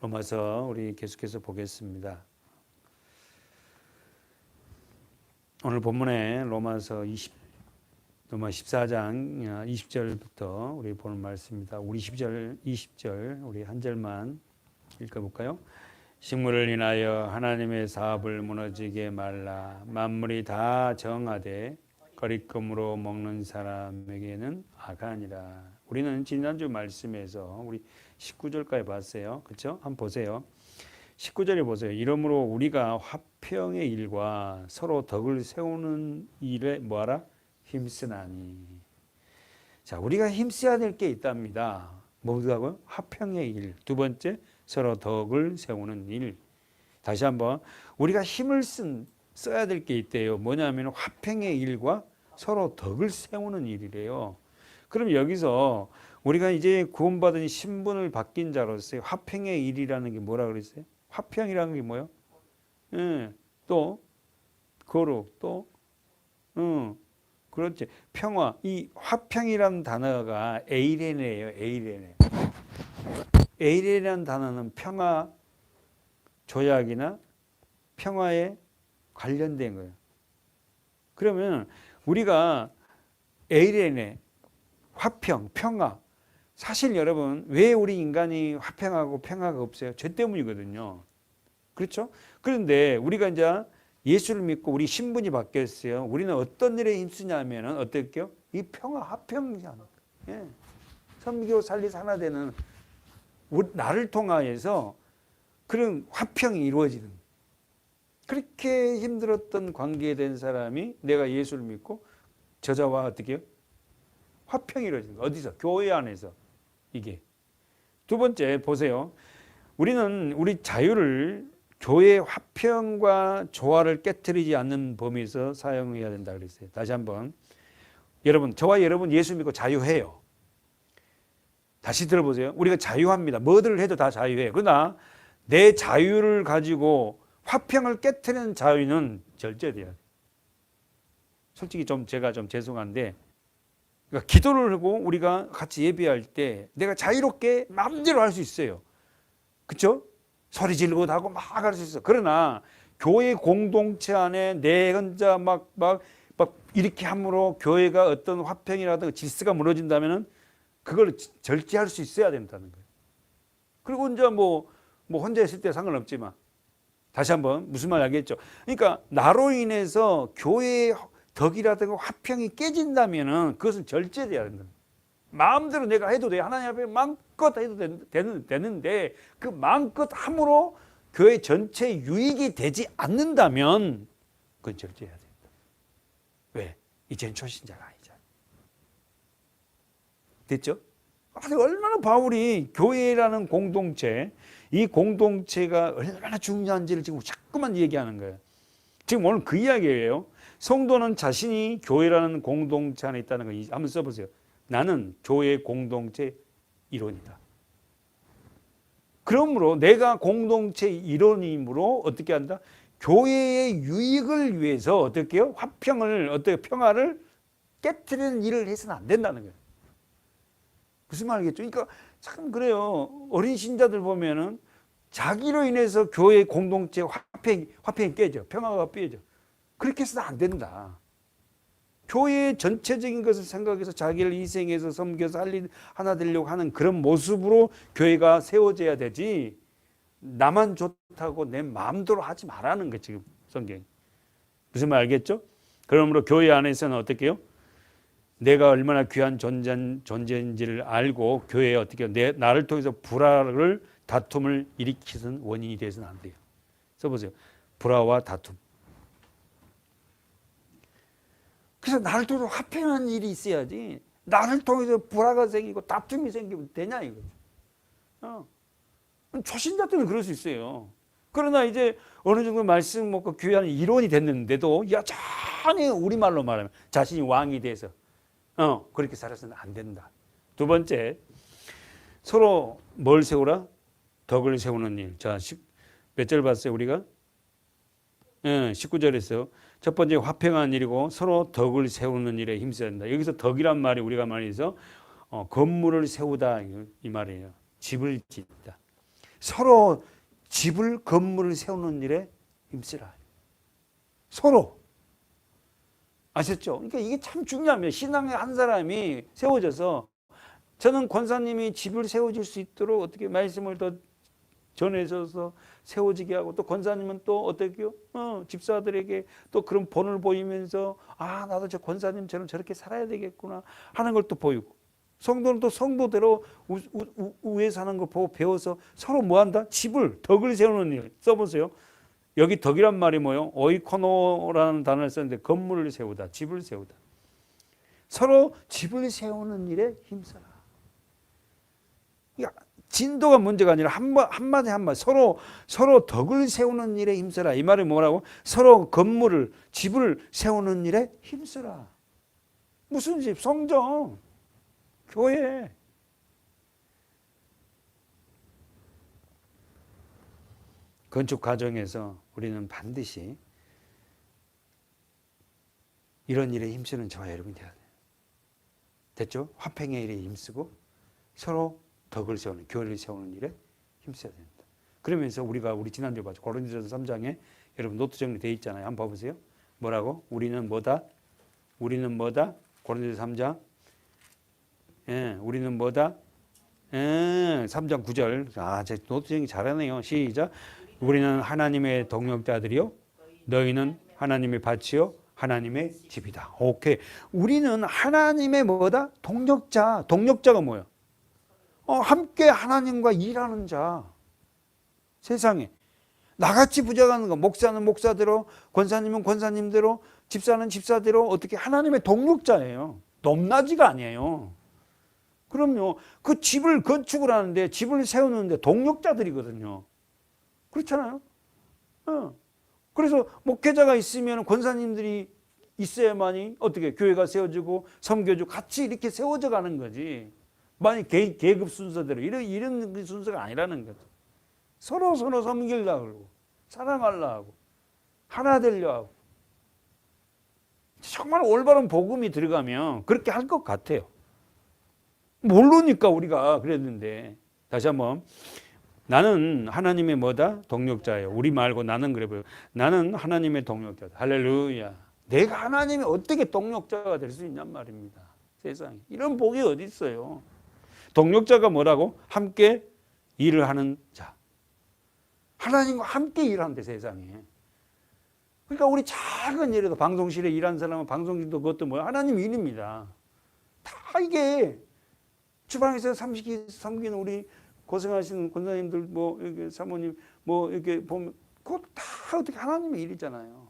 로마서 우리 계속해서 보겠습니다. 오늘 본문에 로마 14장 20절부터 우리 보는 말씀입니다. 우리 10절, 20절 우리 한 절만 읽어볼까요? 식물을 인하여 하나님의 사업을 무너지게 말라. 만물이 다 정하되 거리낌으로 먹는 사람에게는 악가 아니라. 우리는 지난주 말씀에서 우리 19절까지 봤어요. 그렇죠? 한번 보세요. 19절에 보세요. 이러므로 우리가 화평의 일과 서로 덕을 세우는 일에 뭐하라? 힘쓰나니. 자, 우리가 힘써야 될 게 있답니다. 뭐라고요? 화평의 일. 두 번째, 서로 덕을 세우는 일. 다시 한번 우리가 힘을 써야 될 게 있대요. 뭐냐면 화평의 일과 서로 덕을 세우는 일이래요. 그럼 여기서 우리가 이제 구원받은 신분을 바뀐 자로서 화평의 일이라는 게 뭐라 그랬어요? 화평이라는 게 뭐예요? 또 거룩, 또 그렇지. 평화. 이 화평이라는 단어가 에이레네예요. 에이레네. 에이레라는 단어는 평화 조약이나 평화에 관련된 거예요. 그러면 우리가 에이레네, 화평, 평화. 사실 여러분 왜 우리 인간이 화평하고 평화가 없어요? 죄 때문이거든요. 그렇죠? 그런데 우리가 이제 예수를 믿고 우리 신분이 바뀌었어요. 우리는 어떤 일에 힘쓰냐면은 어떨게요? 이 평화, 화평이잖아. 예. 섬기고 살리 하나 되는 나를 통하여서 그런 화평이 이루어지는. 그렇게 힘들었던 관계에 된 사람이 내가 예수를 믿고 저자와 어떻게 해요? 화평이 이루어지는 거. 어디서? 교회 안에서. 이게. 두 번째 보세요. 우리는 우리 자유를 교회의 화평과 조화를 깨트리지 않는 범위에서 사용해야 된다 그랬어요. 다시 한번. 여러분, 저와 여러분 예수 믿고 자유해요. 다시 들어보세요. 우리가 자유합니다. 뭐들을 해도 다 자유해요. 그러나 내 자유를 가지고 화평을 깨트리는 자유는 절제돼야 돼요. 솔직히 제가 죄송한데, 그러니까 기도를 하고 우리가 같이 예배할 때 내가 자유롭게 마음대로 할 수 있어요. 그렇죠? 소리 지르고 하고 막 할 수 있어. 그러나 교회 공동체 안에 내 혼자 막 이렇게 함으로 교회가 어떤 화평이라든가 질서가 무너진다면은 그걸 절제할 수 있어야 된다는 거예요. 그리고 이제 뭐 혼자 있을 때 상관없지만 다시 한번 무슨 말 알겠죠? 그러니까 나로 인해서 교회의 덕이라든가 화평이 깨진다면은 그것은 절제돼야 된다. 마음대로 내가 해도 돼. 하나님 앞에 마음껏 해도 되는데 그 마음껏 함으로 교회 전체 유익이 되지 않는다면 그건 절제해야 된다. 왜? 이제는 초신자가 아니잖아. 됐죠? 얼마나 바울이 교회라는 공동체, 이 공동체가 얼마나 중요한지를 지금 자꾸만 얘기하는 거예요. 지금 오늘 그 이야기예요. 성도는 자신이 교회라는 공동체 안에 있다는 거 한번 써보세요. 나는 교회 공동체 일원이다. 그러므로 내가 공동체 일원이므로 어떻게 한다? 교회의 유익을 위해서 어떻게 해요? 평화를 깨트리는 일을 해서는 안 된다는 거예요. 무슨 말이겠죠? 그러니까 참 그래요. 어린 신자들 보면은 자기로 인해서 교회 공동체 화평이 깨져. 평화가 깨져. 그렇게 해서는 안 된다. 교회의 전체적인 것을 생각해서 자기를 희생해서 섬겨서 하나 되려고 하는 그런 모습으로 교회가 세워져야 되지, 나만 좋다고 내 마음대로 하지 말라는 거 지금 성경이. 무슨 말 알겠죠? 그러므로 교회 안에서는 어떻게 해요? 내가 얼마나 귀한 존재인지를 알고 교회에 어떻게 해요? 나를 통해서 불화를, 다툼을 일으키는 원인이 되어서는 안 돼요. 써보세요. 불화와 다툼. 그래서 나를 통해서 화평한 일이 있어야지. 나를 통해서 불화가 생기고 다툼이 생기면 되냐 이거죠. 초신자 때는 그럴 수 있어요. 그러나 이제 어느 정도 말씀 먹고 교회 안에 일원이 됐는데도 여전히 우리말로 말하면 자신이 왕이 돼서 그렇게 살아서는 안 된다. 두 번째, 서로 뭘 세우라? 덕을 세우는 일. 자, 몇 절 봤어요 우리가? 19절에서 첫 번째 화평한 일이고 서로 덕을 세우는 일에 힘써야 된다. 여기서 덕이란 말이 우리가 말해서 건물을 세우다 이 말이에요. 집을 짓다. 서로 집을 건물을 세우는 일에 힘쓰라. 서로. 아셨죠? 그러니까 이게 참 중요합니다. 신앙의 한 사람이 세워져서 저는 권사님이 집을 세워질 수 있도록 어떻게 말씀을 더 전해줘서 세워지게 하고 또 권사님은 또 어떻게요? 집사들에게 또 그런 본을 보이면서 아 나도 저 권사님처럼 저렇게 살아야 되겠구나 하는 걸 또 보이고 성도는 또 성도대로 위에 사는 거 보고 배워서 서로 뭐한다? 집을 덕을 세우는 일 써보세요. 여기 덕이란 말이 뭐예요? 오이코노라는 단어를 썼는데 건물을 세우다, 집을 세우다. 서로 집을 세우는 일에 힘써라. 그러니까 진도가 문제가 아니라 한마디 서로 덕을 세우는 일에 힘써라. 이 말이 뭐라고? 서로 건물을, 집을 세우는 일에 힘써라. 무슨 집? 성전, 교회. 건축 과정에서 우리는 반드시 이런 일에 힘쓰는 저와 여러분이 되어야 돼요. 됐죠? 화평의 일에 힘쓰고 서로 덕을 세우는, 교회를 세우는 일에 힘써야 됩니다. 그러면서 우리 지난주에 봤죠. 고린도전서 3장에 여러분 노트 정리되어 있잖아요. 한번 봐보세요. 뭐라고? 우리는 뭐다? 고린도전서 3장. 예, 우리는 뭐다? 3장 9절. 아, 제 노트 정리 잘하네요. 시작. 우리는 하나님의 동역자들이요. 너희는 하나님의 밭이요. 하나님의 집이다. 오케이. 우리는 하나님의 뭐다? 동역자. 동역자가 뭐야? 함께 하나님과 일하는 자. 세상에. 나같이 부족한 거. 목사는 목사대로, 권사님은 권사님대로, 집사는 집사대로 어떻게 하나님의 동역자예요. 높낮이가 아니에요. 그럼요. 그 집을 건축을 하는데 집을 세우는데 동역자들이거든요. 그렇잖아요. 그래서 목회자가 있으면 권사님들이 있어야만이 어떻게 교회가 세워지고 섬겨주고 같이 이렇게 세워져 가는 거지. 만약 계급 순서대로 이런 순서가 아니라는 거죠. 서로 섬기려고 하고 사랑하려고 하고 하나 되려 하고 정말 올바른 복음이 들어가면 그렇게 할 것 같아요. 모르니까 우리가 그랬는데 다시 한번 나는 하나님의 뭐다? 동역자예요. 우리 말고 나는 그래 보여. 나는 하나님의 동역자다. 할렐루야. 내가 하나님의 어떻게 동역자가 될 수 있냔 말입니다. 세상에. 이런 복이 어디 있어요. 동역자가 뭐라고? 함께 일을 하는 자. 하나님과 함께 일하는데 세상에. 그러니까 우리 작은 일에도 방송실에 일하는 사람은 방송실도 그것도 뭐야? 하나님 일입니다. 다 이게 주방에서 섬기는 우리 고생하시는 권사님들 뭐 이렇게 사모님 뭐 이렇게 보면 그것 다 어떻게 하나님의 일이잖아요.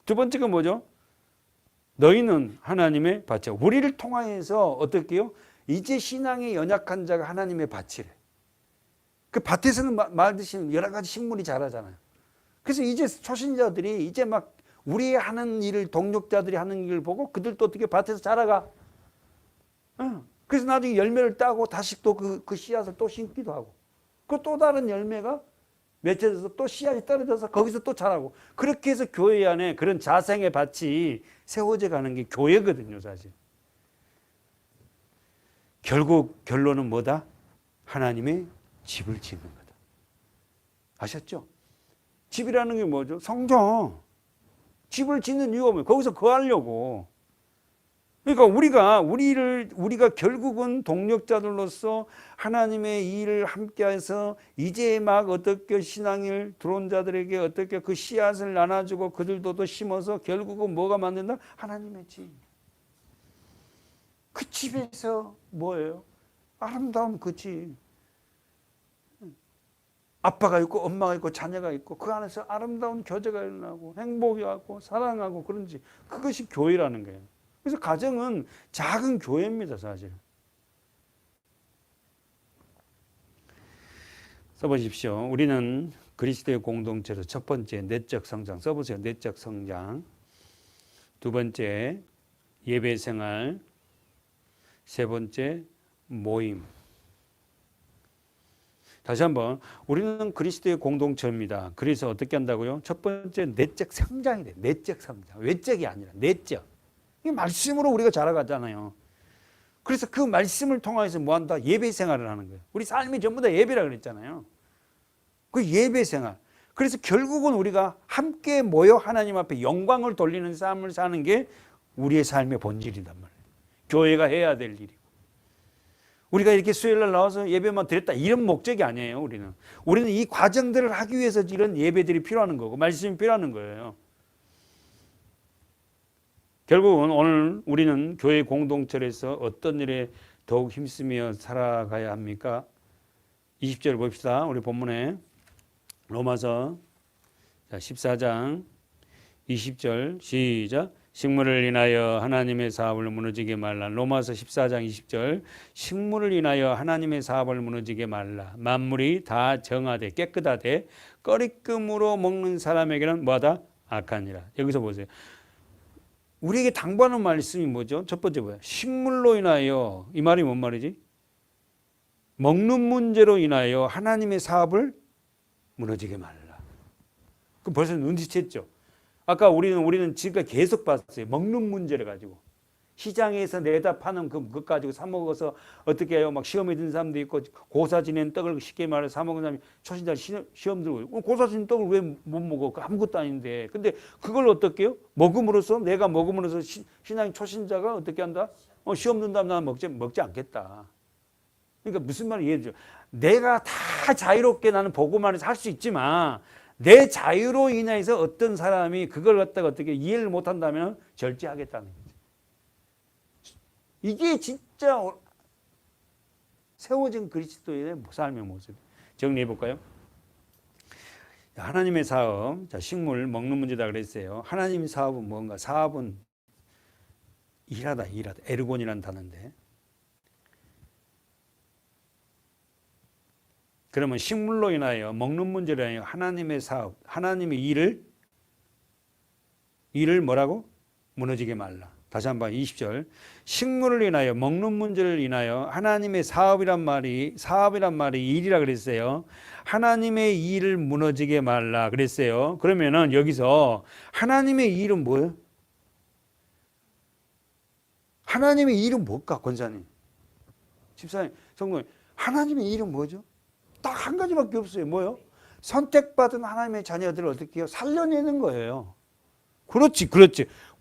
두 번째가 뭐죠? 너희는 하나님의 밭이야. 우리를 통하여서 어떻게요? 이제 신앙에 연약한 자가 하나님의 밭이래. 그 밭에서는 말듯이 여러 가지 식물이 자라잖아요. 그래서 이제 초신자들이 이제 막 우리 하는 일을 동력자들이 하는 일을 보고 그들도 어떻게 밭에서 자라가. 그래서 나중에 열매를 따고 다시 또 그 씨앗을 또 심기도 하고 그 또 다른 열매가 맺혀져서 또 씨앗이 떨어져서 거기서 또 자라고 그렇게 해서 교회 안에 그런 자생의 밭이 세워져 가는 게 교회거든요. 사실 결국 결론은 뭐다? 하나님의 집을 짓는 거다. 아셨죠? 집이라는 게 뭐죠? 성전. 집을 짓는 이유가 뭐예요? 거기서 거하려고. 그러니까 우리가 결국은 동력자들로서 하나님의 일을 함께해서 이제 막 어떻게 신앙을 들어온 자들에게 어떻게 그 씨앗을 나눠주고 그들도 또 심어서 결국은 뭐가 만든다? 하나님의 집. 그 집에서 뭐예요? 아름다운 그 집. 아빠가 있고 엄마가 있고 자녀가 있고 그 안에서 아름다운 교제가 일어나고 행복이 하고 사랑하고 그런 집. 그것이 교회라는 거예요. 그래서 가정은 작은 교회입니다, 사실. 써보십시오. 우리는 그리스도의 공동체로 첫 번째 내적 성장 써보세요. 내적 성장. 두 번째 예배 생활. 세 번째 모임. 다시 한번 우리는 그리스도의 공동체입니다. 그래서 어떻게 한다고요? 첫 번째 내적 성장이 돼. 내적 성장. 외적이 아니라 내적. 이 말씀으로 우리가 자라가잖아요. 그래서 그 말씀을 통해서 뭐 한다? 예배 생활을 하는 거예요. 우리 삶이 전부 다 예배라 그랬잖아요. 그 예배 생활. 그래서 결국은 우리가 함께 모여 하나님 앞에 영광을 돌리는 삶을 사는 게 우리의 삶의 본질이란 말이에요. 교회가 해야 될 일이고. 우리가 이렇게 수요일날 나와서 예배만 드렸다 이런 목적이 아니에요. 우리는 이 과정들을 하기 위해서 이런 예배들이 필요한 거고 말씀이 필요한 거예요. 결국은 오늘 우리는 교회 공동체에서 어떤 일에 더욱 힘쓰며 살아가야 합니까? 20절 봅시다. 우리 본문에 로마서 14장 20절 시작. 식물을 인하여 하나님의 사업을 무너지게 말라. 로마서 14장 20절. 식물을 인하여 하나님의 사업을 무너지게 말라. 만물이 다 정하되 깨끗하되 꺼리낌으로 먹는 사람에게는 뭐하다? 악하니라. 여기서 보세요. 우리에게 당부하는 말씀이 뭐죠? 첫 번째 뭐야? 식물로 인하여, 이 말이 뭔 말이지? 먹는 문제로 인하여 하나님의 사업을 무너지게 말라. 그 벌써 눈치챘죠? 아까 우리는 지금까지 계속 봤어요. 먹는 문제를 가지고. 시장에서 내다 파는 그것 가지고 사 먹어서 어떻게 해요? 막 시험에 든 사람도 있고, 고사 지낸 떡을 쉽게 말해 사 먹은 사람이 초신자 시험 들고, 고사 지낸 떡을 왜 못 먹어? 아무것도 아닌데. 근데 그걸 어떻게 해요? 먹음으로써, 내가 먹음으로써 신앙 초신자가 어떻게 한다? 시험 든다면 나는 먹지 않겠다. 그러니까 무슨 말을 이해해줘. 내가 다 자유롭게 나는 보고만 해서 할 수 있지만, 내 자유로 인해서 어떤 사람이 그걸 갖다가 어떻게 이해를 못한다면 절제하겠다는 거죠. 이게 진짜 세워진 그리스도의 삶의 모습. 정리해 볼까요? 하나님의 사업, 자, 식물 먹는 문제다 그랬어요. 하나님의 사업은 뭔가? 사업은 일하다. 에르곤이라는 단어인데. 그러면 식물로 인하여 먹는 문제로 인하여 하나님의 사업, 하나님의 일을 뭐라고? 무너지게 말라. 다시 한번 20절. 식물을 인하여 먹는 문제를 인하여 하나님의 사업이란 말이 일이라 그랬어요. 하나님의 일을 무너지게 말라 그랬어요. 그러면은 여기서 하나님의 일은 뭐예요? 하나님의 일은 뭘까, 권사님? 집사님, 성도님, 하나님의 일은 뭐죠? 딱 한 가지밖에 없어요. 뭐요? 선택받은 하나님의 자녀들을 어떻게 해요? 살려내는 거예요. 그렇지.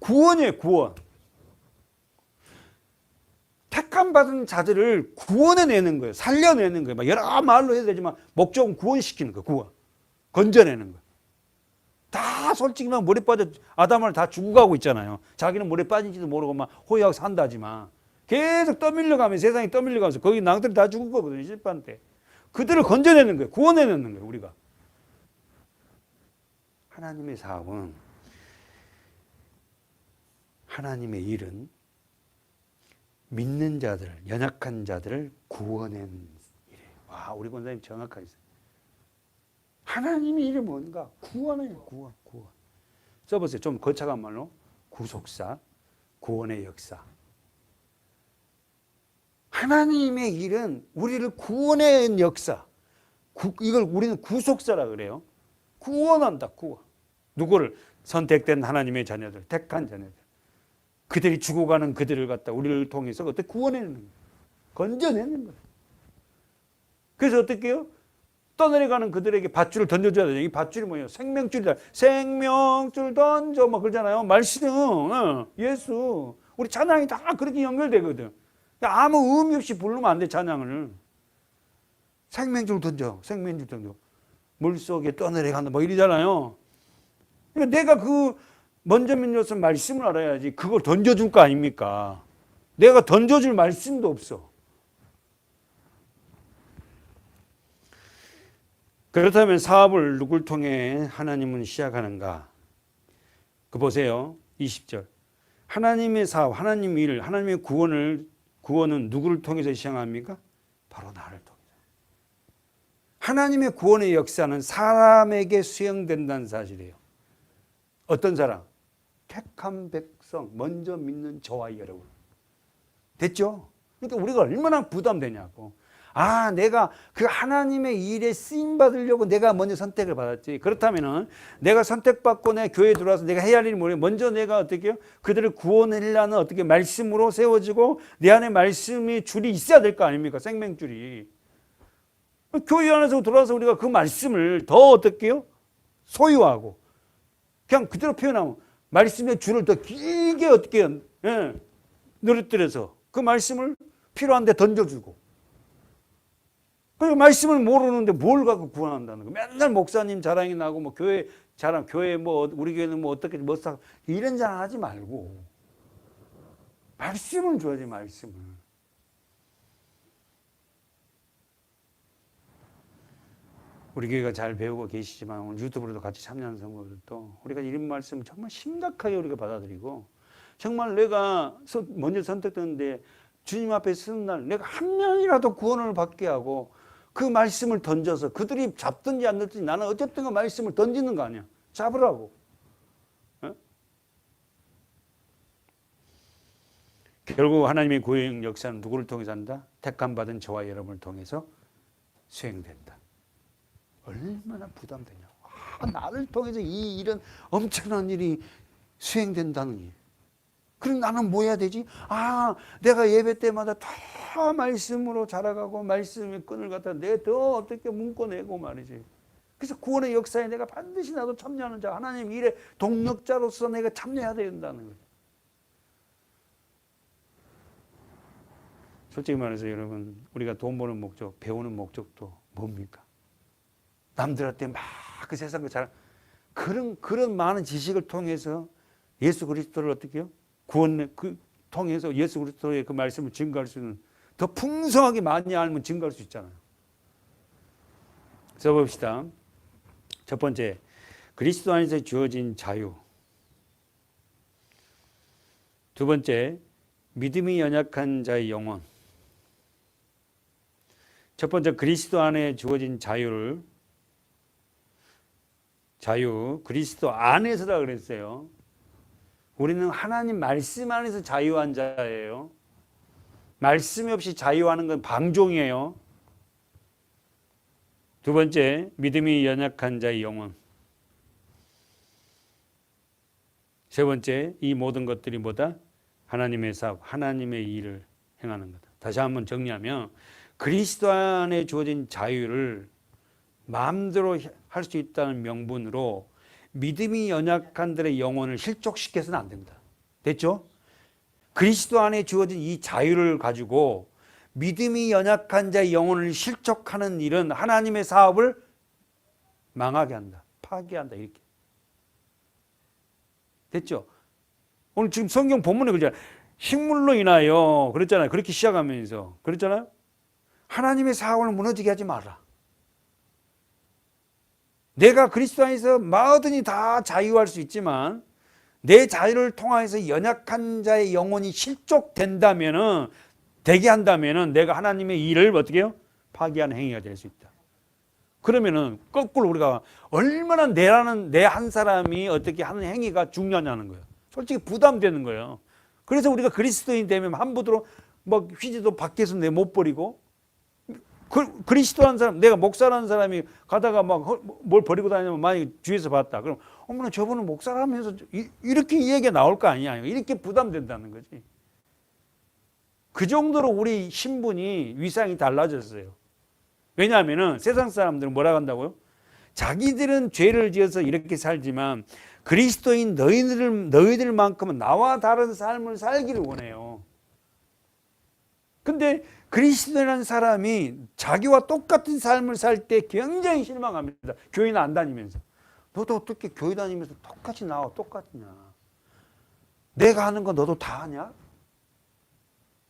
구원이에요, 구원. 택함받은 자들을 구원해내는 거예요. 살려내는 거예요. 막 여러 말로 해야 되지만 목적은 구원시키는 거예요. 구원. 건져내는 거예요. 다 솔직히 막 물에 빠져 아담을 다 죽어가고 있잖아요. 자기는 물에 빠진지도 모르고 막 호의하고 산다지만 계속 떠밀려가면 세상이 떠밀려가면서 거기 낭들이 다 죽은 거거든요. 실패한 때. 그들을 건져내는 거예요. 구원해내는 거예요. 우리가. 하나님의 사업은, 하나님의 일은 믿는 자들, 연약한 자들을 구원하는 일이에요. 와, 우리 권사님 정확하게 있어요. 하나님의 일이 뭔가? 구원이에요. 구원. 써보세요. 좀 거창한 말로. 구속사, 구원의 역사. 하나님의 일은 우리를 구원의 역사. 이걸 우리는 구속사라 그래요. 구원한다, 구원. 누구를? 선택된 하나님의 자녀들, 택한 자녀들. 그들이 죽어가는 그들을 갖다 우리를 통해서 어떻게 구원해내는 거예요. 건져내는 거예요. 그래서 어떻게 해요? 떠내려가는 그들에게 밧줄을 던져줘야 돼요. 이 밧줄이 뭐예요? 생명줄이다. 생명줄 던져. 막 그러잖아요. 말씀, 예수. 우리 찬양이 다 그렇게 연결되거든. 아무 의미 없이 부르면 안 돼, 찬양을. 생명줄 던져. 물속에 떠내려간다. 뭐 이러잖아요. 그러니까 내가 먼저 믿어서 말씀을 알아야지. 그걸 던져줄 거 아닙니까? 내가 던져줄 말씀도 없어. 그렇다면 사업을 누굴 통해 하나님은 시작하는가? 보세요. 20절. 하나님의 사업, 하나님의 일, 하나님의 구원은 누구를 통해서 시작합니까? 바로 나를 통해서. 하나님의 구원의 역사는 사람에게 수행된다는 사실이에요. 어떤 사람? 택한 백성, 먼저 믿는 저와 여러분. 됐죠? 그러니까 우리가 얼마나 부담되냐고. 내가 그 하나님의 일에 쓰임 받으려고 내가 먼저 선택을 받았지. 그렇다면은 내가 선택받고 내 교회에 들어와서 내가 해야 할 일이 뭐예요? 먼저 내가 어떻게 해요? 그들을 구원하려는 어떻게 말씀으로 세워지고 내 안에 말씀이 줄이 있어야 될 거 아닙니까? 생명줄이. 교회 안에서 돌아와서 우리가 그 말씀을 더 어떻게 해요? 소유하고 그냥 그대로 표현하면 말씀의 줄을 더 길게 어떻게 해요? 예, 늘어뜨려서 그 말씀을 필요한 데 던져주고, 그리고 말씀을 모르는데 뭘 갖고 구원한다는 거. 맨날 목사님 자랑이 나고 뭐 교회 자랑, 교회 뭐 우리 교회는 뭐 어떻게 뭐 사, 이런 자랑하지 말고 말씀을 줘야지. 말씀을. 우리 교회가 잘 배우고 계시지만 오늘 유튜브로도 같이 참여하는 성도들도 우리가 이런 말씀 정말 심각하게 우리가 받아들이고, 정말 내가 먼저 선택됐는데 주님 앞에 서는 날 내가 한 명이라도 구원을 받게 하고 그 말씀을 던져서 그들이 잡든지 안 잡든지 나는 어쨌든 그 말씀을 던지는 거 아니야. 잡으라고. 어? 결국 하나님의 구원 역사는 누구를 통해서 한다? 택함 받은 저와 여러분을 통해서 수행된다. 얼마나 부담되냐. 나를 통해서 이런 엄청난 일이 수행된다느니. 그럼 나는 뭐 해야 되지? 내가 예배 때마다 다 말씀으로 자라가고 말씀의 끈을 갖다 내가 더 어떻게 묶어내고 말이지. 그래서 구원의 역사에 내가 반드시 나도 참여하는 자, 하나님 일의 동력자로서 내가 참여해야 된다는 거예요. 솔직히 말해서 여러분, 우리가 돈 버는 목적, 배우는 목적도 뭡니까? 남들한테 막 그 세상 그 잘 그런 많은 지식을 통해서 예수 그리스도를 어떻게 해요? 구원 통해서 예수 그리스도의 그 말씀을 증거할 수 있는, 더 풍성하게 많이 알면 증거할 수 있잖아요. 써봅시다. 첫 번째, 그리스도 안에서 주어진 자유. 두 번째, 믿음이 연약한 자의 영혼. 첫 번째, 그리스도 안에 주어진 자유, 그리스도 안에서다 그랬어요. 우리는 하나님 말씀 안에서 자유한 자예요. 말씀이 없이 자유하는 건 방종이에요. 두 번째, 믿음이 연약한 자의 영혼. 세 번째, 이 모든 것들이 뭐다? 하나님의 사업, 하나님의 일을 행하는 거다. 다시 한번 정리하면, 그리스도 안에 주어진 자유를 마음대로 할 수 있다는 명분으로 믿음이 연약한 들의 영혼을 실족시켜서는 안 된다. 됐죠? 그리스도 안에 주어진 이 자유를 가지고 믿음이 연약한 자의 영혼을 실족하는 일은 하나님의 사업을 망하게 한다. 파괴한다. 이렇게. 됐죠? 오늘 지금 성경 본문에 그러잖아요. 식물로 인하여 그랬잖아요. 그렇게 시작하면서 그랬잖아요. 하나님의 사업을 무너지게 하지 마라. 내가 그리스도 안에서 뭐든지 다 자유할 수 있지만 내 자유를 통해서 연약한 자의 영혼이 실족된다면은, 되게 한다면은 내가 하나님의 일을 어떻게 해요? 파괴하는 행위가 될 수 있다. 그러면은 거꾸로 우리가 얼마나 내 한 사람이 어떻게 하는 행위가 중요하냐는 거예요. 솔직히 부담되는 거예요. 그래서 우리가 그리스도인 되면 함부로 뭐 휘지도 밖에서 내 못 버리고, 그리스도라는 사람, 내가 목사라는 사람이 가다가 막 뭘 버리고 다니면 만약에 주위에서 봤다. 그럼 어머나 저분은 목사라면서 이렇게 얘기가 나올 거 아니야. 이렇게 부담된다는 거지. 그 정도로 우리 신분이 위상이 달라졌어요. 왜냐하면은 세상 사람들은 뭐라고 한다고요? 자기들은 죄를 지어서 이렇게 살지만 그리스도인 너희들만큼은 나와 다른 삶을 살기를 원해요. 근데 그리스도라는 사람이 자기와 똑같은 삶을 살 때 굉장히 실망합니다. 교회는 안 다니면서. 너도 어떻게 교회 다니면서 똑같이 나와 똑같냐. 내가 하는 거 너도 다 하냐?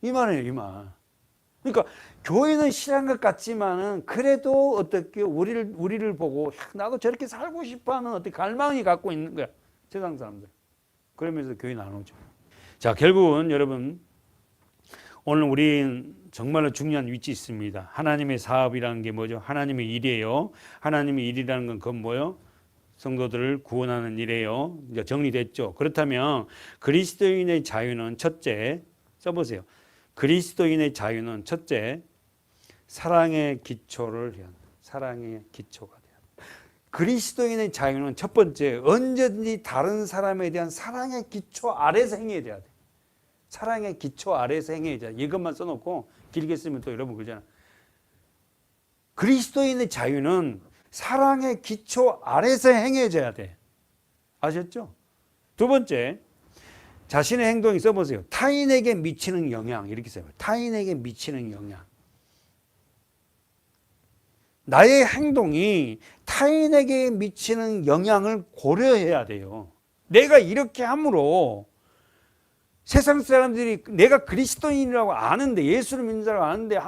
이 말이에요, 이 말. 그러니까 교회는 싫어한 것 같지만은 그래도 어떻게 우리를 보고 나도 저렇게 살고 싶어하는 어떤 갈망이 갖고 있는 거야. 세상 사람들. 그러면서 교회는 안 오죠. 자, 결국은 여러분, 오늘 우리는 정말로 중요한 위치에 있습니다. 하나님의 사업이라는 게 뭐죠? 하나님의 일이에요. 하나님의 일이라는 건 그건 뭐예요? 성도들을 구원하는 일이에요. 이제 정리됐죠. 그렇다면 그리스도인의 자유는 첫째, 써보세요. 그리스도인의 자유는 첫째, 사랑의 기초를 해야 한다. 사랑의 기초가 돼야 한다. 그리스도인의 자유는 첫 번째, 언제든지 다른 사람에 대한 사랑의 기초 아래서 행해야 돼야 돼. 사랑의 기초 아래서 행해야 돼. 이것만 써놓고 길게 쓰면 또 여러분 그러잖아. 그리스도인의 자유는 사랑의 기초 아래서 행해져야 돼. 아셨죠? 두 번째, 자신의 행동이 써보세요. 타인에게 미치는 영향, 이렇게 써요. 타인에게 미치는 영향. 나의 행동이 타인에게 미치는 영향을 고려해야 돼요. 내가 이렇게 함으로 세상 사람들이 내가 그리스도인이라고 아는데, 예수를 믿는 사람을 아는데,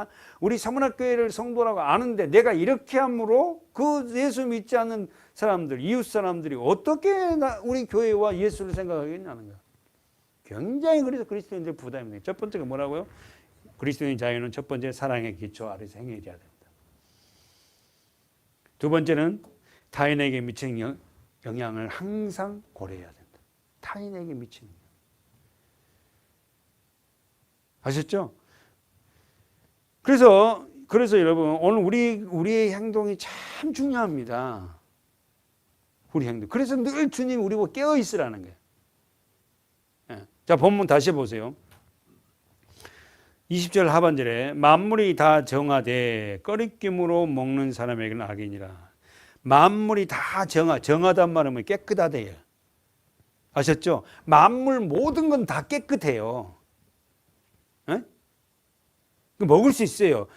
우리 사문학교회를 성도라고 아는데 내가 이렇게 함으로 그 예수 믿지 않는 사람들, 이웃 사람들이 어떻게 우리 교회와 예수를 생각하겠냐는 거야. 굉장히 그래서 그리스도인들 부담입니다. 첫 번째가 뭐라고요? 그리스도인 자유는 첫 번째 사랑의 기초 아래서 행해져야 됩니다. 두 번째는 타인에게 미치는 영향을 항상 고려해야 된다. 타인에게 미치는 영향. 아셨죠? 그래서 여러분, 오늘 우리의 행동이 참 중요합니다. 우리 행동. 그래서 늘 주님이 우리 보고 깨어 있으라는 거예요. 예. 자, 본문 다시 보세요. 20절 하반절에 만물이 다 정하되 꺼리낌으로 먹는 사람에게는 악이니라. 만물이 다 정하단 말은 깨끗하대요. 아셨죠? 만물 모든 건 다 깨끗해요. 에? 먹을 수 있어요.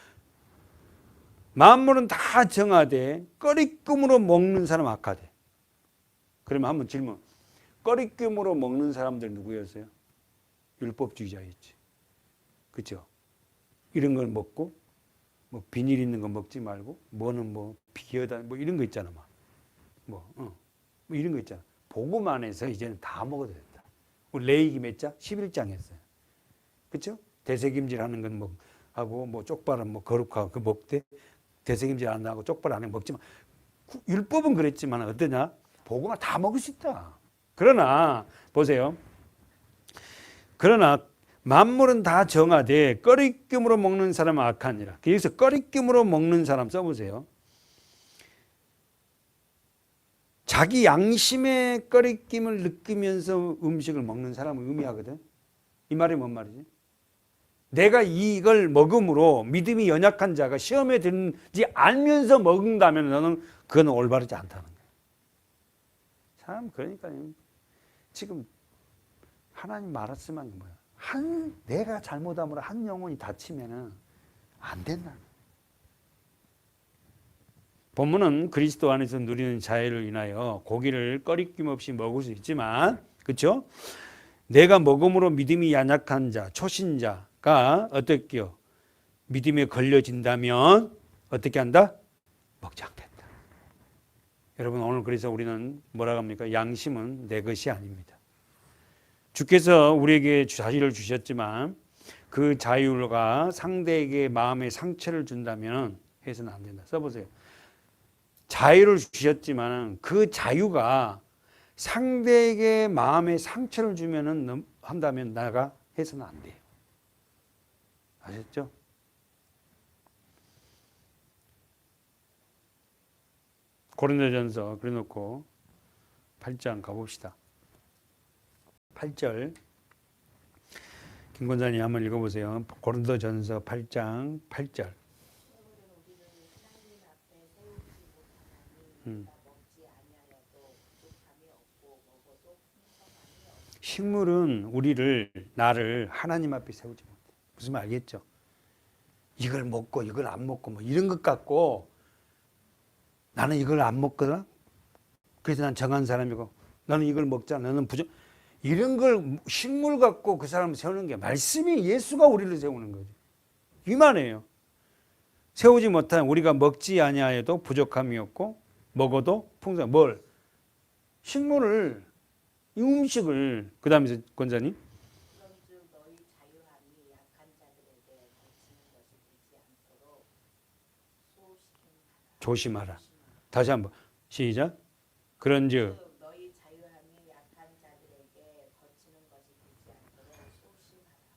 만물은 다 정하되 꺼리낌으로 먹는 사람 악하대. 그러면 한번 질문. 꺼리낌으로 먹는 사람들 누구였어요? 율법주의자였지. 그렇죠? 이런 걸 먹고 뭐 비닐 있는 거 먹지 말고 뭐는 뭐 비어다 뭐 이런 거 있잖아. 뭐 이런 거 있잖아. 보고만 해서 이제는 다 먹어도 된다. 우리 레위기 몇 장? 11장 했어요. 그렇죠? 대세김질하는 건 뭐 하고 뭐 쪽발은 뭐 거룩하고 그 먹되 대세김질 안 하고 쪽발 안 해 먹지만 율법은 그랬지만 어떠냐? 보고만 다 먹을 수 있다. 그러나 보세요. 그러나 만물은 다 정하되 꺼리낌으로 먹는 사람은 악하니라. 여기서 꺼리낌으로 먹는 사람 써보세요. 자기 양심의 꺼리낌을 느끼면서 음식을 먹는 사람을 의미하거든. 이 말이 뭔 말이지? 내가 이걸 먹음으로 믿음이 연약한 자가 시험에 들지 알면서 먹는다면 너는 그건 올바르지 않다는 거야. 참 그러니까요. 지금 하나님 말씀한 뭐야? 내가 잘못함으로 한 영혼이 다치면은 안 된다. 본문은 그리스도 안에서 누리는 자유를 인하여 고기를 꺼리낌 없이 먹을 수 있지만, 그렇죠? 내가 먹음으로 믿음이 연약한 자, 초신자가 어떻게요? 믿음에 걸려진다면 어떻게 한다? 먹지 않겠다. 여러분, 오늘 그래서 우리는 뭐라고 합니까? 양심은 내 것이 아닙니다. 주께서 우리에게 자유를 주셨지만 그 자유가 상대에게 마음에 상처를 준다면 해서는 안 된다. 써보세요. 자유를 주셨지만 그 자유가 상대에게 마음에 상처를 주면은 한다면 나가 해서는 안 돼요. 아셨죠? 고린도전서 그래놓고 8장 가봅시다. 8절 김 권사님 한번 읽어보세요. 고린도전서 8장 8절. 식물은 나를 하나님 앞에 세우지 못해. 무슨 말 알겠죠? 이걸 먹고 이걸 안 먹고 뭐 이런 것 같고 나는 이걸 안 먹거든. 그래서 난 정한 사람이고 너는 이걸 먹자. 너는 부정. 이런 걸 식물 갖고 그 사람을 세우는 게 말씀이 예수가 우리를 세우는 거죠. 이 말이에요. 세우지 못한 우리가 먹지 아니하여도 부족함이 없고 먹어도 풍성. 뭘? 식물을 이 음식을 그 다음에 권사님 조심하라. 다시 한번 시작. 그런즉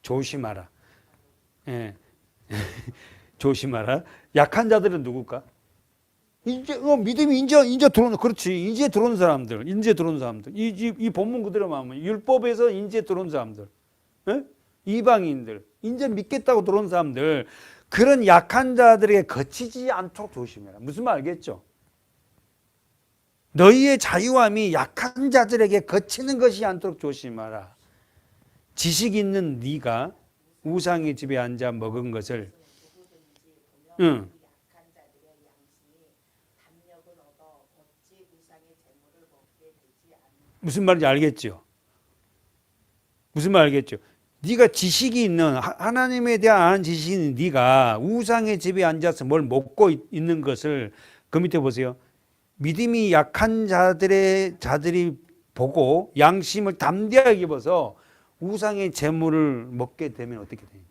조심하라. 예. 조심하라. 약한 자들은 누굴까? 이제 믿음이 인제 들어오는, 그렇지. 인제 들어오는 사람들. 이 본문 그대로 하면 율법에서 인제 들어온 사람들. 예? 이방인들. 인제 믿겠다고 들어온 사람들. 그런 약한 자들에게 거치지 않도록 조심해라. 무슨 말 알겠죠? 너희의 자유함이 약한 자들에게 거치는 것이 않도록 조심하라. 지식 있는 네가 우상의 집에 앉아 먹은 것을 응. 무슨 말인지 알겠죠? 무슨 말 알겠죠? 네가 지식이 있는 하나님에 대한 아는 지식이 있는 네가 우상의 집에 앉아서 뭘 먹고 있는 것을 그 밑에 보세요. 믿음이 약한 자들이 보고 양심을 담대하게 입어서 우상의 재물을 먹게 되면 어떻게 돼요?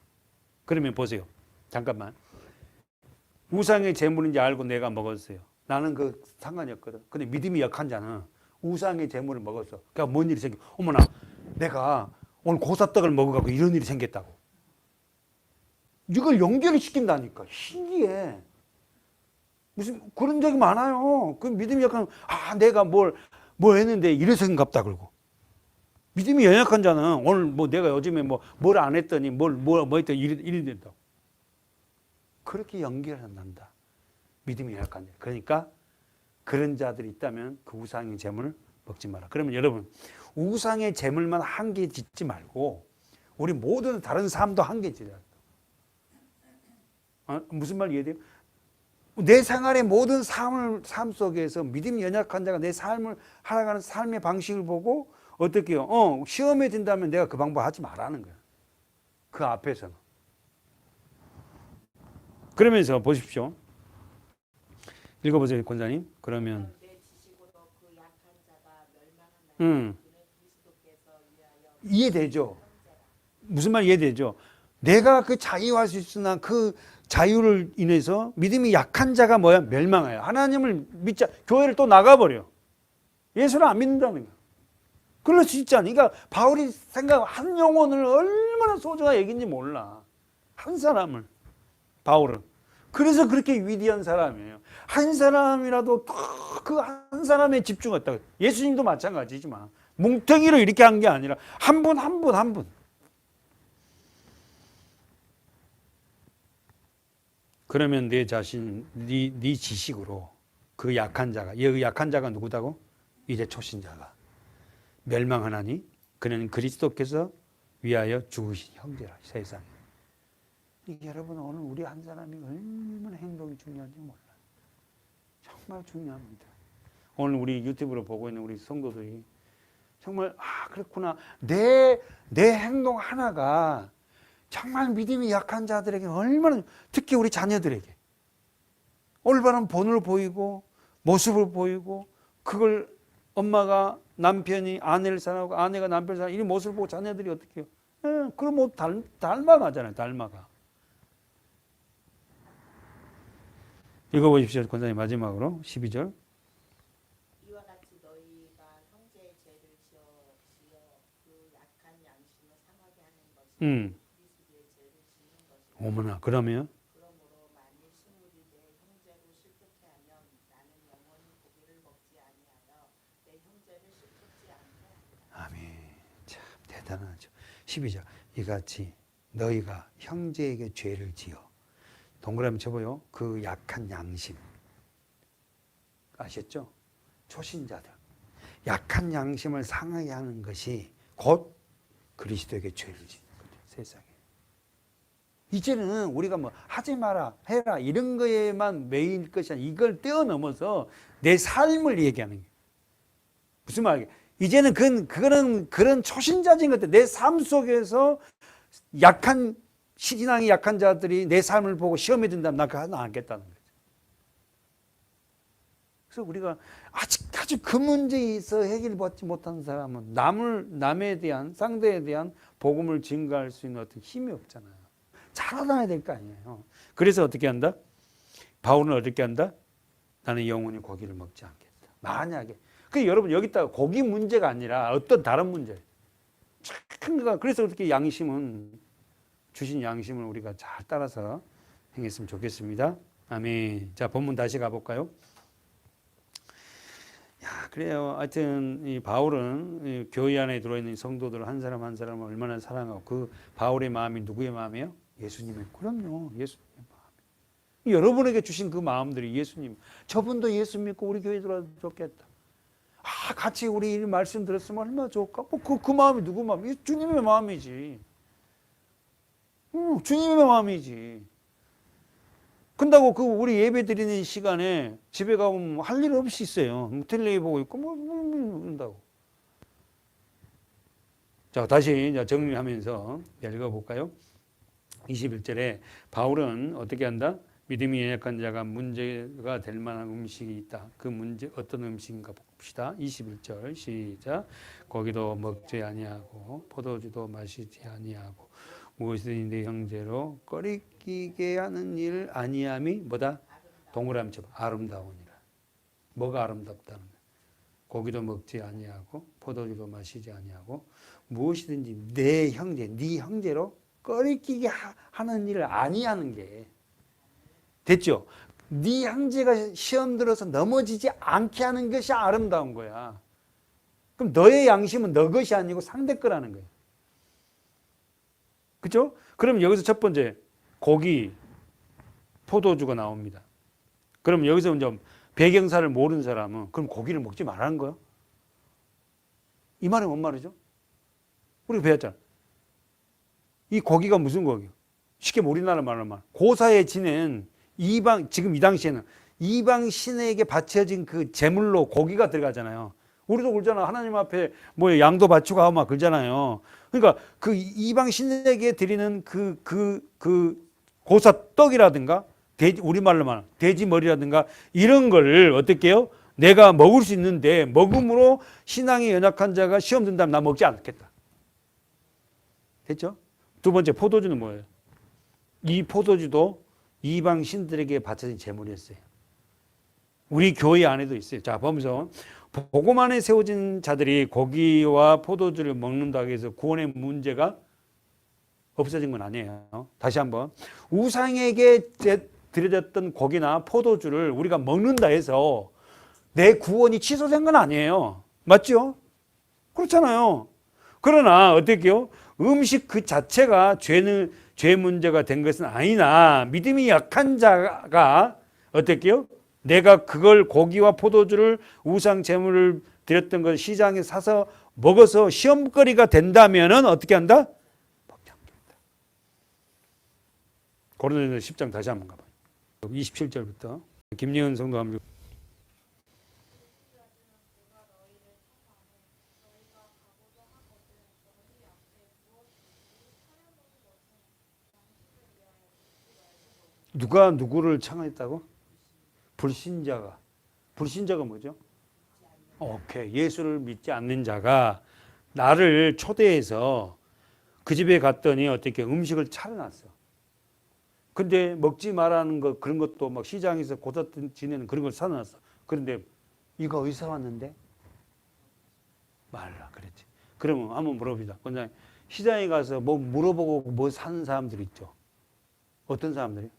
그러면 보세요. 잠깐만. 우상의 재물인지 알고 내가 먹었어요. 나는 그 상관이 없거든. 근데 믿음이 약한 자는 우상의 재물을 먹었어. 그러니까 뭔 일이 생겨? 어머나, 내가 오늘 고사떡을 먹어갖고 이런 일이 생겼다고. 이걸 연결을 시킨다니까. 신기해. 무슨 그런 적이 많아요. 그 믿음이 약한, 내가 뭘 했는데 이래서인갑다 그러고. 믿음이 연약한 자는 오늘 뭐 내가 요즘에 뭘 안 했더니 뭐 했더니 일이 된다고. 그렇게 연결한단다. 믿음이 연약한 자. 그러니까 그런 자들이 있다면 그 우상의 재물을 먹지 마라. 그러면 여러분, 우상의 재물만 한계 짓지 말고 우리 모든 다른 삶도 한계 짓어야 돼. 무슨 말 이해돼요? 내 생활의 모든 삶 속에서 믿음이 연약한 자가 내 삶을 살아가는 삶의 방식을 보고 어떻게 해요? 시험에 든다면 내가 그 방법 하지 말라는 거야. 그 앞에서는. 그러면서 보십시오. 읽어보세요, 권사님. 그러면 이해되죠? 무슨 말 이해되죠? 내가 그 자유할 수 있으나 그 자유를 인해서 믿음이 약한 자가 뭐야? 멸망해요. 하나님을 믿자. 교회를 또 나가버려. 예수를 안 믿는다는 거야. 그럴 수 있지 않아. 그러니까 바울이 한 영혼을 얼마나 소중하게 여긴지 몰라. 한 사람을. 바울은. 그래서 그렇게 위대한 사람이에요. 한 사람이라도 그 한 사람에 집중했다. 예수님도 마찬가지지만 뭉텅이로 이렇게 한 게 아니라 한 분 한 분 한 분. 그러면 내 자신, 네 지식으로 그 약한 자가, 그 약한 자가 누구다고? 이제 초신자가 멸망하나니 그는 그리스도께서 위하여 죽으신 형제라. 세상에. 여러분, 오늘 우리 한 사람이 얼마나 행동이 중요한지 몰라요. 정말 중요합니다. 오늘 우리 유튜브로 보고 있는 우리 성도들이 정말 그렇구나. 내 행동 하나가 정말 믿음이 약한 자들에게 얼마나, 특히 우리 자녀들에게 올바른 본을 보이고 모습을 보이고 그걸 엄마가 남편이 아내를 사랑하고 아내가 남편을 사랑하고 이 모습을 보고 자녀들이 어떻게 해요? 그럼 뭐 닮아가잖아요. 닮아가. 읽어보십시오. 권사님 마지막으로 12절. 이와 같이 너희가 형제의 죄를 지어 그 약한 양심을 상하게 하는 것이 그리스도의 죄를 짓는 것이다. 어머나, 그러면 그러므로 만일 스물이 내 형제로 실족해 하면 나는 영원히 고기를 먹지 아니하여 내 형제를 실족지 않게 한다. 아멘. 참 대단하죠. 12절. 이같이 너희가 형제에게 죄를 지어 동그라미 쳐보요. 그 약한 양심. 아셨죠? 초신자들. 약한 양심을 상하게 하는 것이 곧 그리스도에게 죄를 짓는 거죠. 세상에. 이제는 우리가 뭐 하지 마라, 해라 이런 거에만 매일 것이 아니라 이걸 뛰어넘어서 내 삶을 얘기하는 거예요. 무슨 말이에요? 이제는 그런 초신자적인 것들, 내 삶 속에서 신앙이 약한 자들이 내 삶을 보고 시험에 든다면 나 그거 하나 안겠다는 거죠. 그래서 우리가 아직까지 그 문제에서 해결받지 못한 사람은 남에 대한, 상대에 대한 복음을 증가할 수 있는 어떤 힘이 없잖아요. 자라나야 될 거 아니에요. 그래서 어떻게 한다? 바울은 어떻게 한다? 나는 영원히 고기를 먹지 않겠다. 만약에. 여러분 여기다가 고기 문제가 아니라 어떤 다른 문제. 그래서 어떻게 주신 양심을 우리가 잘 따라서 행했으면 좋겠습니다. 아멘. 자, 본문 다시 가볼까요? 그래요. 하여튼 이 바울은 이 교회 안에 들어있는 성도들 한 사람 한 사람을 얼마나 사랑하고 그 바울의 마음이 누구의 마음이에요? 예수님의 그럼요. 예수님의 마음. 여러분에게 주신 그 마음들이 예수님. 저분도 예수 믿고 우리 교회 들어와도 좋겠다. 아, 같이 우리 이 말씀 들었으면 얼마나 좋을까? 그 마음이 누구 마음이? 주님의 마음이지. 주님의 마음이지. 근다고 그 우리 예배 드리는 시간에 집에 가면 할 일 없이 있어요. 텔레비 보고 있고 그런다고. 자, 다시 이제 정리하면서 읽어볼까요? 21절에 바울은 어떻게 한다? 믿음이 연약한 자가 문제가 될 만한 음식이 있다. 그 문제 어떤 음식인가 봅시다. 21절 시작. 고기도 먹지 아니하고 포도주도 마시지 아니하고 무엇이든지 내 형제로 꺼리끼게 하는 일 아니함이 뭐다? 동그라미 쳐봐. 아름다우니라. 뭐가 아름답다는 거야? 고기도 먹지 아니하고 포도주도 마시지 아니하고 무엇이든지 내 형제, 네 형제로 꺼리끼게 하는 일을 아니하는 게 됐죠? 네 형제가 시험 들어서 넘어지지 않게 하는 것이 아름다운 거야. 그럼 너의 양심은 너 것이 아니고 상대 거라는 거예요. 그렇죠? 그럼 여기서 첫 번째 고기, 포도주가 나옵니다. 그럼 여기서 이제 배경사를 모르는 사람은 그럼 고기를 먹지 말라는 거야? 이 말이 뭔 말이죠? 우리가 배웠잖아. 이 고기가 무슨 고기야? 쉽게 우리나라 말로 말하면 고사에 지낸 이방, 지금 이 당시에는 이방 신에게 바쳐진 그 제물로 고기가 들어가잖아요. 우리도 그러잖아. 하나님 앞에 뭐 양도 바치고 하고 막 그러잖아요. 그러니까 그 이방 신에게 드리는 그 고사 떡이라든가 돼지, 우리말로 말하면 돼지 머리라든가 이런 걸 어떻게 해요? 내가 먹을 수 있는데 먹음으로 신앙이 연약한 자가 시험 든다면 나 먹지 않겠다. 됐죠? 두 번째 포도주는 뭐예요? 이 포도주도 이방 신들에게 바쳐진 제물이었어요. 우리 교회 안에도 있어요. 자, 보면서 복음 안에 세워진 자들이 고기와 포도주를 먹는다고 해서 구원의 문제가 없어진 건 아니에요. 다시 한번 우상에게 드려졌던 고기나 포도주를 우리가 먹는다 해서 내 구원이 취소된 건 아니에요. 맞죠? 그렇잖아요. 그러나 어떻게요? 음식 그 자체가 죄 문제가 된 것은 아니나 믿음이 약한 자가 어떻게요? 내가 그걸 고기와 포도주를 우상 제물을 드렸던 걸 시장에 사서 먹어서 시험거리가 된다면은 어떻게 한다? 먹지 않겠다. 고린도전서 10장 다시 한번 가봐요. 27절부터 김예은 성도 한번 누가 누구를 창했다고? 불신자가. 불신자가 뭐죠? 오케이. 예수를 믿지 않는 자가 나를 초대해서 그 집에 갔더니 어떻게 음식을 차려놨어. 근데 먹지 말라는 거 그런 것도 막 시장에서 고사 지내는 그런 걸 사놨어. 그런데 이거 어디서 왔는데? 말라 그랬지. 그러면 한번 물어봅니다. 원장님 시장에 가서 뭐 물어보고 뭐 사는 사람들 있죠. 어떤 사람들이?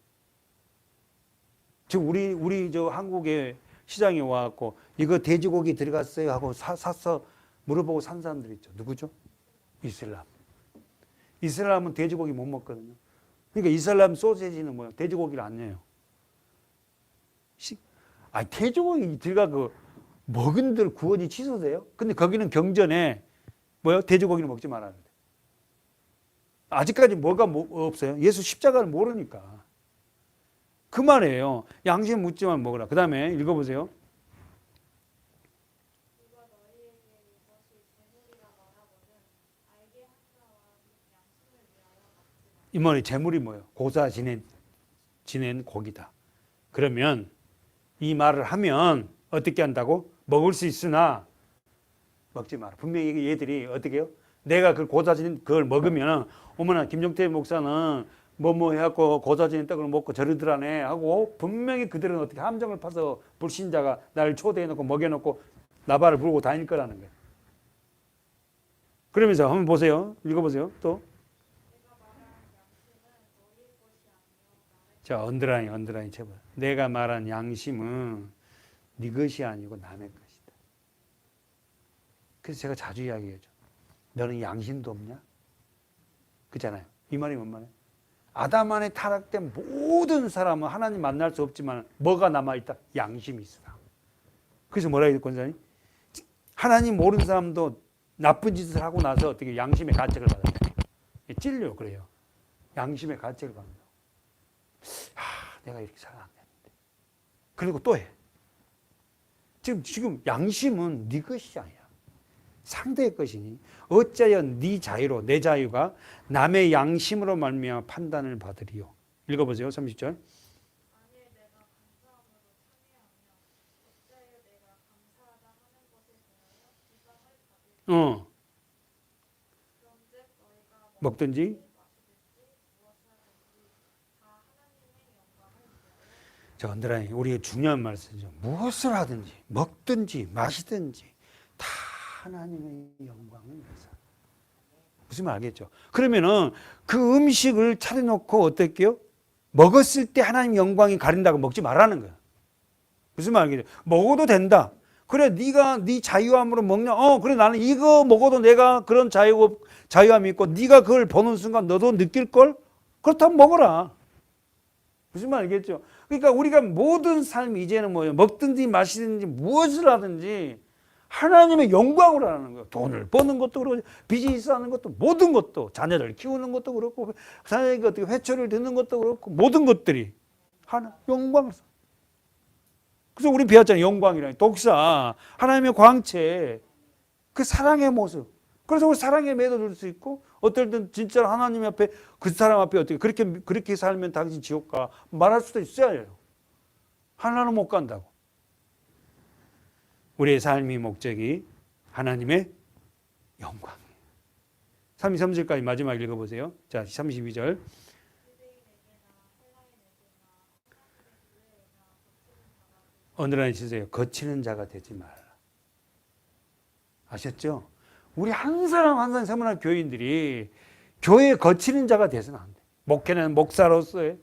지금 우리 저 한국에 시장에 와갖고 이거 돼지고기 들어갔어요 하고 샀어 물어보고 산 사람들 있죠. 누구죠? 이슬람. 이슬람은 돼지고기 못 먹거든요. 그러니까 이슬람 소세지는 뭐야? 돼지고기를 안 내요. 돼지고기 들어가고 먹은들 구원이 취소돼요? 근데 거기는 경전에 뭐요? 돼지고기는 먹지 말라는데. 아직까지 뭐가 없어요? 예수 십자가를 모르니까. 그 말이에요. 양심 묻지만 먹으라. 그 다음에 읽어보세요. 이 말이 재물이 뭐예요? 고사 지낸 고기다. 그러면 이 말을 하면 어떻게 한다고? 먹을 수 있으나 먹지 마라. 분명히 얘들이 어떻게 해요? 내가 그 고사 지낸 그걸 먹으면 어머나 김종태 목사는 뭐 해갖고 고사 지낸 떡을 먹고 저러더라네 하고 분명히 그들은 어떻게 함정을 파서 불신자가 나를 초대해놓고 먹여놓고 나발을 불고 다닐 거라는 거예요. 그러면서 한번 보세요. 읽어보세요. 또. 자, 언더라인 쳐봐요. 내가 말한 양심은 네 것이 아니고 남의 것이다. 그래서 제가 자주 이야기하죠. 너는 양심도 없냐? 그렇잖아요. 이 말이 뭔 말이에요? 아담 안에 타락된 모든 사람은 하나님 만날 수 없지만 뭐가 남아있다? 양심이 있어. 그래서 뭐라 해야 권사님? 하나님 모르는 사람도 나쁜 짓을 하고 나서 어떻게 양심의 가책을 받아요. 찔려 그래요. 양심의 가책을 받는다. 내가 이렇게 살아야 안 되는데. 그리고 또 해. 지금 양심은 네 것이 아니야. 상대의 것이니 어찌하여 네 자유로 내 자유가 남의 양심으로 말미암아 판단을 받으리요. 읽어보세요. 30절. 만일 내가 감사함으로 참여하며 어찌하여 내가 감사하다 하는 것에 대하여 비방을 받으리요. 그런즉 너희가 먹든지 마시든지 무엇을 하든지 다 하나님의 영광을 위하여 저 언더라인 우리의 중요한 말씀이죠. 무엇을 하든지 먹든지 마시든지 다 하나님의 영광을 위해서. 무슨 말 알겠죠? 그러면은 그 음식을 차려놓고 어떻게요? 먹었을 때 하나님 영광이 가린다고 먹지 말라는 거야. 무슨 말 알겠죠? 먹어도 된다. 그래 네가 네 자유함으로 먹냐? 그래 나는 이거 먹어도 내가 그런 자유함이 있고 네가 그걸 보는 순간 너도 느낄 걸? 그렇다면 먹어라. 무슨 말 알겠죠? 그러니까 우리가 모든 삶이 이제는 뭐예요? 먹든지 마시든지 무엇을 하든지 하나님의 영광으로 하는 거예요. 돈을 버는 것도 그렇고 비즈니스 하는 것도 모든 것도 자녀를 키우는 것도 그렇고 자녀에게 어떻게 회초를 듣는 것도 그렇고 모든 것들이 하나 영광을. 그래서 우리 배웠잖아요. 영광이라니 독사 하나님의 광채 그 사랑의 모습. 그래서 우리 사랑에 매도될 수 있고 어떨 땐 진짜로 하나님 앞에 그 사람 앞에 어떻게 그렇게 살면 당신 지옥 가 말할 수도 있어야 해요. 하나는 못 간다고. 우리의 삶의 목적이 하나님의 영광이에요. 33절까지 마지막 읽어보세요. 자, 32절. 언더라인 치세요. 거치는 자가 되지 말라. 아셨죠? 우리 한 사람 한 사람 세문학 교인들이 교회에 거치는 자가 돼서는 안 돼. 목회는 목사로서의,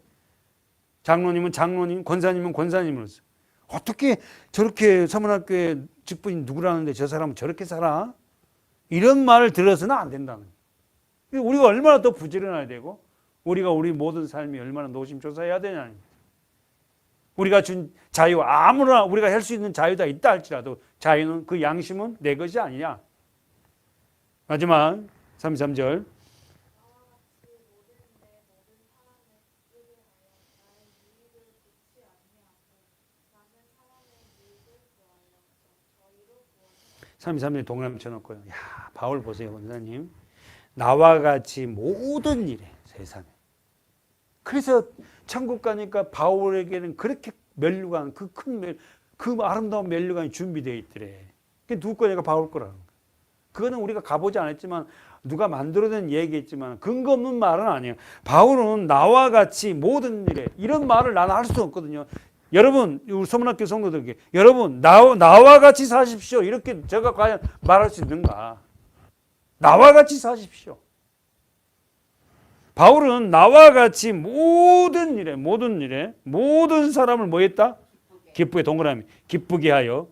장로님은 장로님, 권사님은 권사님으로서. 어떻게 저렇게 서문학교의 직분이 누구라는데 저 사람은 저렇게 살아? 이런 말을 들어서는 안 된다는 거예요. 우리가 얼마나 더 부지런해야 되고 우리가 우리 모든 삶이 얼마나 노심초사해야 되냐는 거예요. 우리가 준 자유 아무나 우리가 할 수 있는 자유가 있다 할지라도 자유는 그 양심은 내 것이 아니냐. 마지막 33절. 삼 33절 동그라미 쳐놓고요. 야, 바울 보세요, 원사님. 나와 같이 모든 일에 세상에. 그래서 천국 가니까 바울에게는 그렇게 면류관, 그 아름다운 면류관이 준비되어 있더래. 그게 누구 거냐가 바울 거라는 거예요. 그거는 우리가 가보지 않았지만 누가 만들어낸 얘기했지만 근거 없는 말은 아니에요. 바울은 나와 같이 모든 일에 이런 말을 나는 할 수 없거든요. 여러분, 우리 서문학교 성도들에게 여러분 나와 같이 사십시오. 이렇게 제가 과연 말할 수 있는가? 나와 같이 사십시오. 바울은 나와 같이 모든 일에 모든 사람을 뭐 했다? 기쁘게 동그라미 기쁘게 하여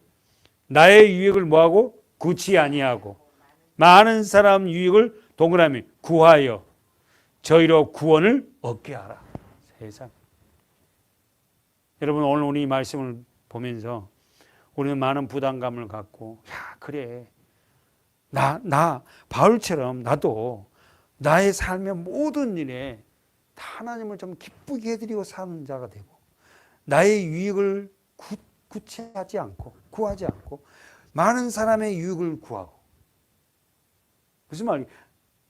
나의 유익을 뭐하고? 구치 아니하고 많은 사람 유익을 동그라미 구하여 저희로 구원을 얻게 하라. 세상. 여러분 오늘 우리 이 말씀을 보면서 우리는 많은 부담감을 갖고 야 그래 나 바울처럼 나도 나의 삶의 모든 일에 다 하나님을 좀 기쁘게 해드리고 사는 자가 되고 나의 유익을 구하지 않고 많은 사람의 유익을 구하고 무슨 말이에요?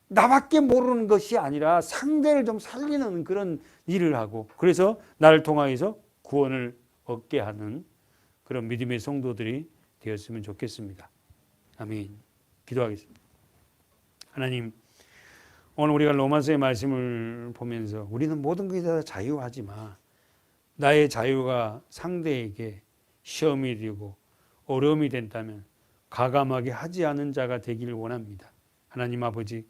나밖에 모르는 것이 아니라 상대를 좀 살리는 그런 일을 하고 그래서 나를 통하여서 구원을 얻게 하는 그런 믿음의 성도들이 되었으면 좋겠습니다. 아멘. 기도하겠습니다. 하나님 오늘 우리가 로마서의 말씀을 보면서 우리는 모든 것에 다 자유하지만 나의 자유가 상대에게 시험이 되고 어려움이 된다면 가감하게 하지 않은 자가 되기를 원합니다. 하나님 아버지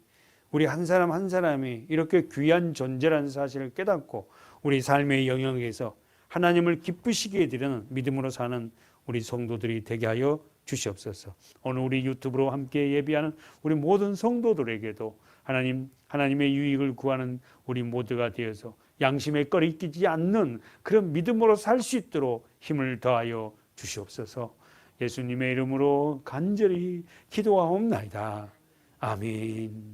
우리 한 사람 한 사람이 이렇게 귀한 존재라는 사실을 깨닫고 우리 삶의 영역에서 하나님을 기쁘시게 해드리는 믿음으로 사는 우리 성도들이 되게 하여 주시옵소서. 오늘 우리 유튜브로 함께 예비하는 우리 모든 성도들에게도 하나님의 유익을 구하는 우리 모두가 되어서 양심에 꺼리끼지 않는 그런 믿음으로 살 수 있도록 힘을 더하여 주시옵소서. 예수님의 이름으로 간절히 기도하옵나이다. 아멘.